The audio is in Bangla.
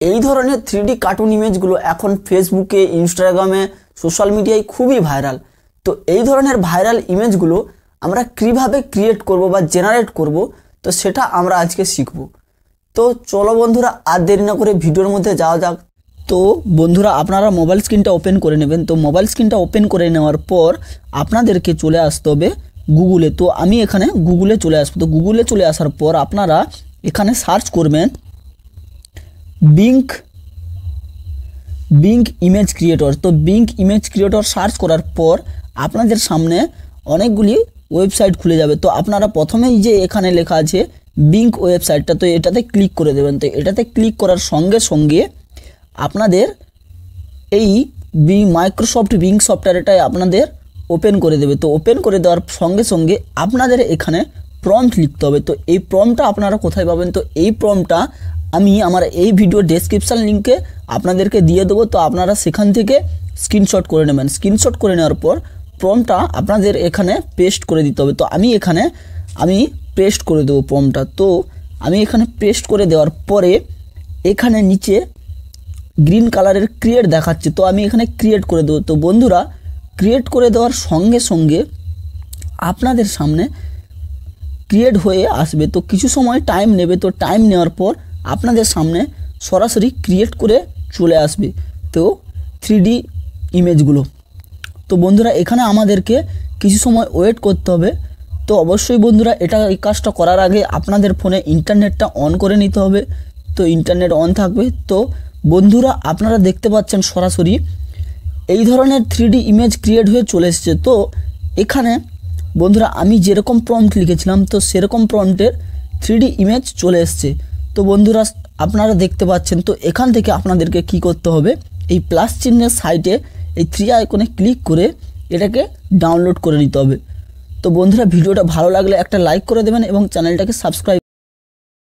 এই ধরনের 3D কার্টুন ইমেজগুলো এখন ফেসবুকে, ইনস্টাগ্রামে, সোশ্যাল মিডিয়ায় খুবই ভাইরাল। তো এই ধরনের ভাইরাল ইমেজগুলো আমরা কীভাবে ক্রিয়েট করব বা জেনারেট করব, তো সেটা আমরা আজকে শিখব। তো চলো বন্ধুরা, আর দেরি না করে ভিডিওর মধ্যে যাওয়া যাক। তো বন্ধুরা, আপনারা মোবাইল স্ক্রিনটা ওপেন করে নেবেন। তো মোবাইল স্ক্রিনটা ওপেন করে নেওয়ার পর আপনাদেরকে চলে আসতে হবে গুগলে। তো আমি এখানে গুগলে চলে আসবো। তো গুগলে চলে আসার পর আপনারা এখানে সার্চ করবেন বিং ইমেজ ক্রিয়েটর। তো বিং ইমেজ ক্রিয়েটর সার্চ করার পর আপনাদের সামনে অনেকগুলি ওয়েবসাইট খুলে যাবে। তো আপনারা প্রথমেই যে এখানে লেখা আছে বিং ওয়েবসাইটটা, তো এটাতে ক্লিক করে দেবেন। তো এটাতে ক্লিক করার সঙ্গে সঙ্গে আপনাদের এই মাইক্রোসফট বিং সফটওয়্যারটাই আপনাদের ওপেন করে দেবে। তো ওপেন করে দেওয়ার সঙ্গে সঙ্গে আপনাদের এখানে প্রম্পট লিখতে হবে। তো এই প্রম্পটটা আপনারা কোথায় পাবেন? তো এই প্রম্পটটা আমি আমার এই ভিডিও ডেসক্রিপশান লিঙ্কে আপনাদেরকে দিয়ে দেবো। তো আপনারা সেখান থেকে স্ক্রিনশট করে নেবেন। স্ক্রিনশট করে নেওয়ার পর প্রম্পটটা আপনাদের এখানে পেস্ট করে দিতে হবে। তো আমি পেস্ট করে দেবো প্রম্পটটা। তো আমি এখানে পেস্ট করে দেওয়ার পরে এখানে নিচে গ্রিন কালারের ক্রিয়েট দেখাচ্ছে। তো আমি এখানে ক্রিয়েট করে দেবো। তো বন্ধুরা, ক্রিয়েট করে দেওয়ার সঙ্গে সঙ্গে আপনাদের সামনে ক্রিয়েট হয়ে আসবে। তো কিছু সময় টাইম নেবে। তো টাইম নেওয়ার পর আপনাদের সামনে সরাসরি ক্রিয়েট করে চলে আসবে তো 3D ইমেজগুলো। তো বন্ধুরা, এখানে আমাদেরকে কিছু সময় ওয়েট করতে হবে। তো অবশ্যই বন্ধুরা, এই কাজটা করার আগে আপনাদের ফোনে ইন্টারনেটটা অন করে নিতে হবে। তো ইন্টারনেট অন থাকবে। তো বন্ধুরা, আপনারা দেখতে পাচ্ছেন সরাসরি এই ধরনের 3D ইমেজ ক্রিয়েট হয়ে চলে এসেছে। তো এখানে বন্ধুরা, আমি যেরকম প্রম্পট লিখেছিলাম তো সেরকম প্রম্পটের 3D ইমেজ চলে এসছে। তো বন্ধুরা, আপনারা দেখতে পাচ্ছেন। তো এখান থেকে আপনাদেরকে কি করতে হবে, এই প্লাস চিহ্নের সাইডে এই 3 আইকনে ক্লিক করে এটাকে ডাউনলোড করে নিতে হবে। তো বন্ধুরা, ভিডিওটা ভালো লাগলে একটা লাইক করে দেবেন এবং চ্যানেলটাকে সাবস্ক্রাইব